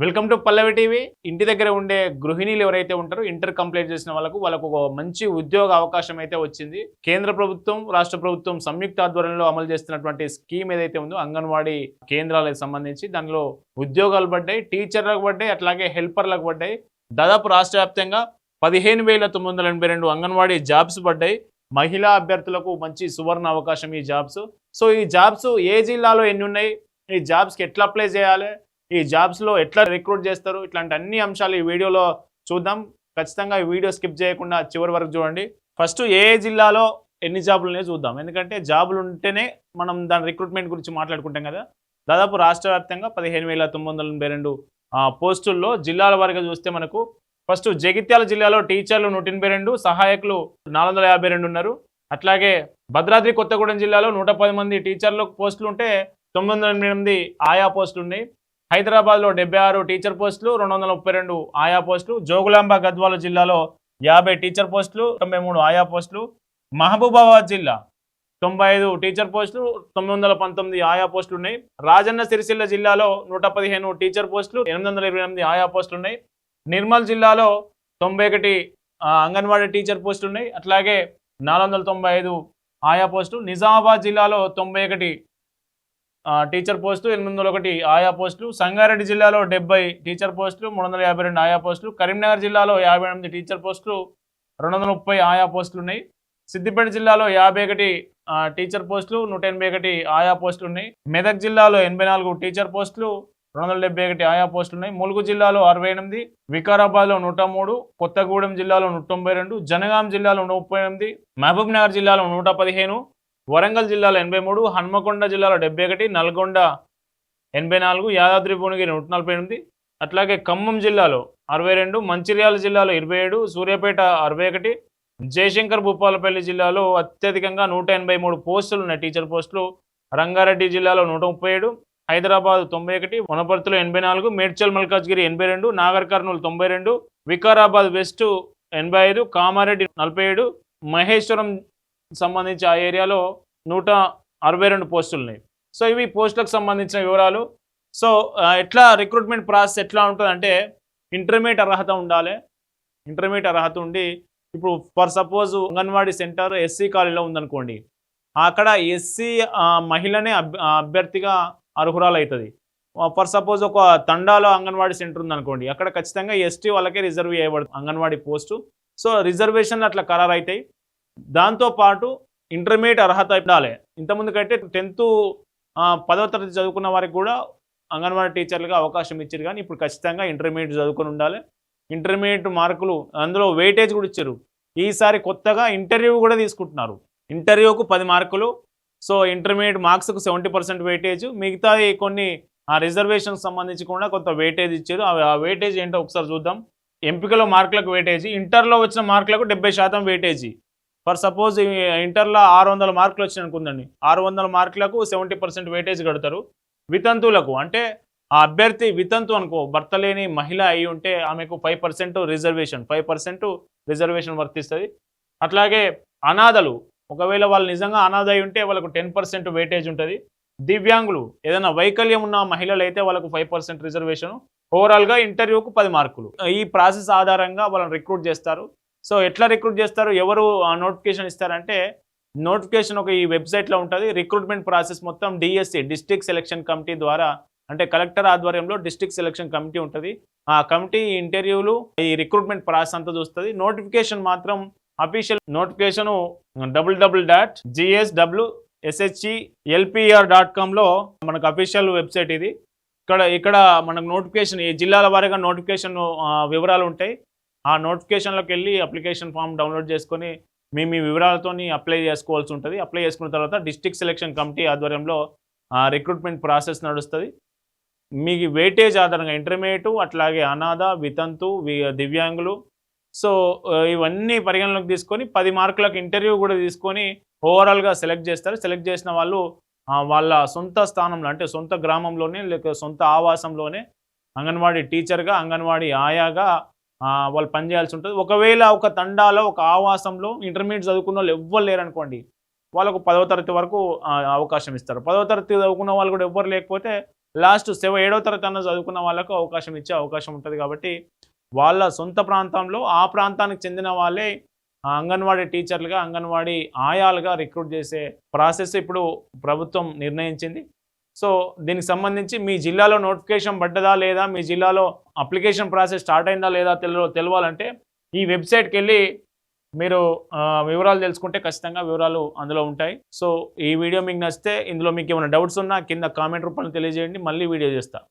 Welcome to Pallavi TV. ఇంటి దగ్గర ఉండే గృహిణీలు ఎవరైతే ఉంటారో ఇంటర్ కంప్లీట్ చేసిన వాళ్ళకు ఒక మంచి ఉద్యోగ అవకాశం అయితే వచ్చింది. కేంద్ర ప్రభుత్వం, రాష్ట్ర ప్రభుత్వం సంయుక్త ఆధ్వర్యంలో అమలు చేస్తున్నటువంటి స్కీమ్ ఏదైతే ఉందో అంగన్వాడీ కేంద్రాలకు సంబంధించి దానిలో ఉద్యోగాలు పడ్డాయి, టీచర్లకు పడ్డాయి, అట్లాగే హెల్పర్లకు పడ్డాయి. దాదాపు రాష్ట్ర వ్యాప్తంగా 15,982 అంగన్వాడీ జాబ్స్ పడ్డాయి. మహిళా అభ్యర్థులకు మంచి సువర్ణ అవకాశం ఈ జాబ్స్. సో ఈ జాబ్స్ ఏ జిల్లాలో ఎన్ని ఉన్నాయి, ఈ జాబ్స్కి ఎట్లా అప్లై చేయాలి, ఈ జాబ్స్లో ఎట్లా రిక్రూట్ చేస్తారు, ఇట్లాంటి అన్ని అంశాలు ఈ వీడియోలో చూద్దాం. ఖచ్చితంగా ఈ వీడియో స్కిప్ చేయకుండా చివరి వరకు చూడండి. ఫస్ట్ ఏ జిల్లాలో ఎన్ని జాబులు ఉన్నాయో చూద్దాం. ఎందుకంటే జాబులు ఉంటేనే మనం దాని రిక్రూట్మెంట్ గురించి మాట్లాడుకుంటాం కదా. దాదాపు రాష్ట్ర వ్యాప్తంగా 15,982 పోస్టుల్లో జిల్లాల వారిగా చూస్తే మనకు ఫస్ట్ జగిత్యాల జిల్లాలో టీచర్లు 182, సహాయకులు 452 ఉన్నారు. అట్లాగే భద్రాద్రి కొత్తగూడెం జిల్లాలో 110 మంది టీచర్లు పోస్టులు ఉంటే 908 ఆయా పోస్టులు ఉన్నాయి. హైదరాబాద్లో 76 టీచర్ పోస్టులు, 232 ఆయా పోస్టులు. జోగులాంబ గద్వాల జిల్లాలో 50 టీచర్ పోస్టులు, 93 ఆయా పోస్టులు. మహబూబాబాద్ జిల్లా 95 టీచర్ పోస్టులు, 919 ఆయా పోస్టులు ఉన్నాయి. రాజన్న సిరిసిల్ల జిల్లాలో 115 టీచర్ పోస్టులు, 828 ఆయా పోస్టులు ఉన్నాయి. నిర్మల్ జిల్లాలో 91 అంగన్వాడీ టీచర్ పోస్టులు ఉన్నాయి. అట్లాగే 495 ఆయా పోస్టులు. నిజామాబాద్ జిల్లాలో 91 టీచర్ పోస్టు, 801 ఆయా పోస్టులు. సంగారెడ్డి జిల్లాలో 70 టీచర్ పోస్టులు, 352 ఆయా పోస్టులు. కరీంనగర్ జిల్లాలో 58 టీచర్ పోస్టులు, 230 ఆయా పోస్టులు ఉన్నాయి. సిద్దిపేట జిల్లాలో 51 టీచర్ పోస్టులు, 181 ఆయా పోస్టులు ఉన్నాయి. మెదక్ జిల్లాలో 84 టీచర్ పోస్టులు, 271 ఆయా పోస్టులు ఉన్నాయి. ములుగు జిల్లాలో 68, వికారాబాద్లో 103, కొత్తగూడెం జిల్లాలో 192, జనగాం జిల్లాలో 138, మహబూబ్ నగర్ జిల్లాలో 115, వరంగల్ జిల్లాలో 83, హన్మకొండ జిల్లాలో 71, నల్గొండ 84, యాదాద్రి భువనగిరి 148, అట్లాగే ఖమ్మం జిల్లాలో 62, మంచిర్యాల జిల్లాలో 27, సూర్యాపేట 61, జయశంకర్ భూపాలపల్లి జిల్లాలో అత్యధికంగా 183 పోస్టులు ఉన్నాయి టీచర్ పోస్టులు. రంగారెడ్డి జిల్లాలో 137, హైదరాబాద్ 91, వనపర్తిలో 84, మేడ్చల్ మల్కాజ్గిరి 82, నాగర్ కర్నూలు 92, వికారాబాద్ వెస్ట్ 85, కామారెడ్డి 47, మహేశ్వరం సంబంధించి ఆ ఏరియాలో 162 పోస్టులు ఉన్నాయి. సో ఇవి పోస్టులకు సంబంధించిన వివరాలు. సో ఎట్లా రిక్రూట్మెంట్ ప్రాసెస్ ఎట్లా ఉంటుందంటే ఇంటర్మీడియట్ అర్హత ఉండాలి. ఇంటర్మీడియట్ అర్హత ఉండి ఇప్పుడు for suppose anganwadi centre SC కాలేజీలో ఉందనుకోండి, అక్కడ ఎస్సీ మహిళనే అభ్యర్థిగా అర్హురాలు అవుతుంది. ఫర్ సపోజ్ ఒక తండాలో అంగన్వాడీ సెంటర్ ఉందనుకోండి, అక్కడ ఖచ్చితంగా ఎస్టీ వాళ్ళకే రిజర్వ్ చేయబడుతుంది అంగన్వాడీ పోస్టు. సో రిజర్వేషన్లు అట్లా ఖరారు అవుతాయి. దాంతోపాటు ఇంటర్మీడియట్ అర్హత ఉండాలి. ఇంతకుముందుకైతే 10th 10వ తరగతి చదువుకున్న వారికి కూడా అంగన్వాడీ టీచర్లుగా అవకాశం ఇచ్చారు. కానీ ఇప్పుడు ఖచ్చితంగా ఇంటర్మీడియట్ చదువుకొని ఉండాలి. ఇంటర్మీడియట్ మార్కులు అందులో వెయిటేజ్ కూడా ఇచ్చారు. ఈసారి కొత్తగా ఇంటర్వ్యూ కూడా తీసుకుంటున్నారు. ఇంటర్వ్యూకు 10 మార్కులు. సో ఇంటర్మీడియట్ మార్క్స్కు 70% వెయిటేజ్, మిగతాది కొన్ని రిజర్వేషన్ సంబంధించి కూడా కొంత వెయిటేజ్ ఇచ్చారు. ఆ వెయిటేజ్ ఏంటో ఒకసారి చూద్దాం. ఎంపికలో మార్కులకు వెయిటేజీ, ఇంటర్లో వచ్చిన మార్కులకు 70% వెయిటేజీ. ఫర్ సపోజ్ ఇంటర్లో 600 మార్కులు వచ్చినాయి అనుకుందండి, 600 మార్కులకు 70% వెయిటేజ్ కడతారు. వితంతువులకు అంటే ఆ అభ్యర్థి వితంతు అనుకో, భర్త లేని మహిళ అయి ఉంటే ఆమెకు 5% రిజర్వేషన్, 5% రిజర్వేషన్ వర్తిస్తుంది. అట్లాగే అనాథలు, ఒకవేళ వాళ్ళు నిజంగా అనాథ అయి ఉంటే వాళ్ళకు 10% వెయిటేజ్ ఉంటుంది. దివ్యాంగులు, ఏదైనా వైకల్యం ఉన్న మహిళలు అయితే వాళ్ళకు 5% రిజర్వేషన్. ఓవరాల్గా ఇంటర్వ్యూకు 10 మార్కులు. ఈ ప్రాసెస్ ఆధారంగా వాళ్ళని రిక్రూట్ చేస్తారు. సో ఎట్లా రిక్రూట్ చేస్తారు, ఎవరు నోటిఫికేషన్ ఇస్తారంటే నోటిఫికేషన్ ఒక ఈ వెబ్సైట్లో ఉంటుంది. రిక్రూట్మెంట్ ప్రాసెస్ మొత్తం డిఎస్సి, డిస్ట్రిక్ట్ సెలక్షన్ కమిటీ ద్వారా, అంటే కలెక్టర్ ఆధ్వర్యంలో డిస్ట్రిక్ట్ సెలక్షన్ కమిటీ ఉంటుంది. ఆ కమిటీ ఇంటర్వ్యూలు, ఈ రిక్రూట్మెంట్ ప్రాసెస్ అంతా చూస్తుంది. నోటిఫికేషన్ మాత్రం అఫీషియల్ నోటిఫికేషన్ www.gshlpr.comలో మనకు అఫీషియల్ వెబ్సైట్ ఇది. ఇక్కడ మనకు నోటిఫికేషన్, ఈ జిల్లాల వారీగా నోటిఫికేషన్ వివరాలు ఉంటాయి. ఆ నోటిఫికేషన్లోకి వెళ్ళి అప్లికేషన్ ఫామ్ డౌన్లోడ్ చేసుకొని మీ వివరాలతో అప్లై చేసుకోవాల్సి ఉంటుంది. అప్లై చేసుకున్న తర్వాత డిస్ట్రిక్ట్ సెలక్షన్ కమిటీ ఆధ్వర్యంలో రిక్రూట్మెంట్ ప్రాసెస్ నడుస్తుంది. మీకు వెయిటేజ్ ఆధారంగా ఇంటర్మీడియట్, అట్లాగే అనాథ, వితంతు, దివ్యాంగులు, సో ఇవన్నీ పరిగణలోకి తీసుకొని 10 మార్కులకు ఇంటర్వ్యూ కూడా తీసుకొని ఓవరాల్గా సెలెక్ట్ చేస్తారు. సెలెక్ట్ చేసిన వాళ్ళు వాళ్ళ సొంత స్థానంలో, అంటే సొంత గ్రామంలోనే లేక సొంత ఆవాసంలోనే అంగన్వాడీ టీచర్గా, అంగన్వాడీ ఆయాగా వాళ్ళు పనిచేయాల్సి ఉంటుంది. ఒకవేళ ఒక తండాలో, ఒక ఆవాసంలో ఇంటర్మీడియట్ చదువుకున్న వాళ్ళు ఎవ్వరు లేరనుకోండి, వాళ్ళకు 10వ తరగతి వరకు అవకాశం ఇస్తారు. 10వ తరగతి చదువుకున్న వాళ్ళు కూడా ఎవ్వరు లేకపోతే లాస్ట్ 7వ తరగతి అన్న చదువుకున్న వాళ్ళకు అవకాశం ఇచ్చే అవకాశం ఉంటుంది. కాబట్టి వాళ్ళ సొంత ప్రాంతంలో ఆ ప్రాంతానికి చెందిన వాళ్ళే అంగన్వాడీ టీచర్లుగా, అంగన్వాడీ ఆయాలుగా రిక్రూట్ చేసే ప్రాసెస్ ఇప్పుడు ప్రభుత్వం నిర్ణయించింది. సో దీనికి సంబంధించి మీ జిల్లాలో నోటిఫికేషన్ పడ్డదా లేదా, మీ జిల్లాలో అప్లికేషన్ ప్రాసెస్ స్టార్ట్ అయిందా లేదా తెలవాలంటే ఈ వెబ్సైట్కి వెళ్ళి మీరు వివరాలు తెలుసుకుంటే ఖచ్చితంగా వివరాలు అందులో ఉంటాయి. సో ఈ వీడియో మీకు నచ్చితే, ఇందులో మీకు ఏమైనా డౌట్స్ ఉన్నా కింద కామెంట్ రూపంలో తెలియజేయండి. మళ్ళీ వీడియో చేస్తా.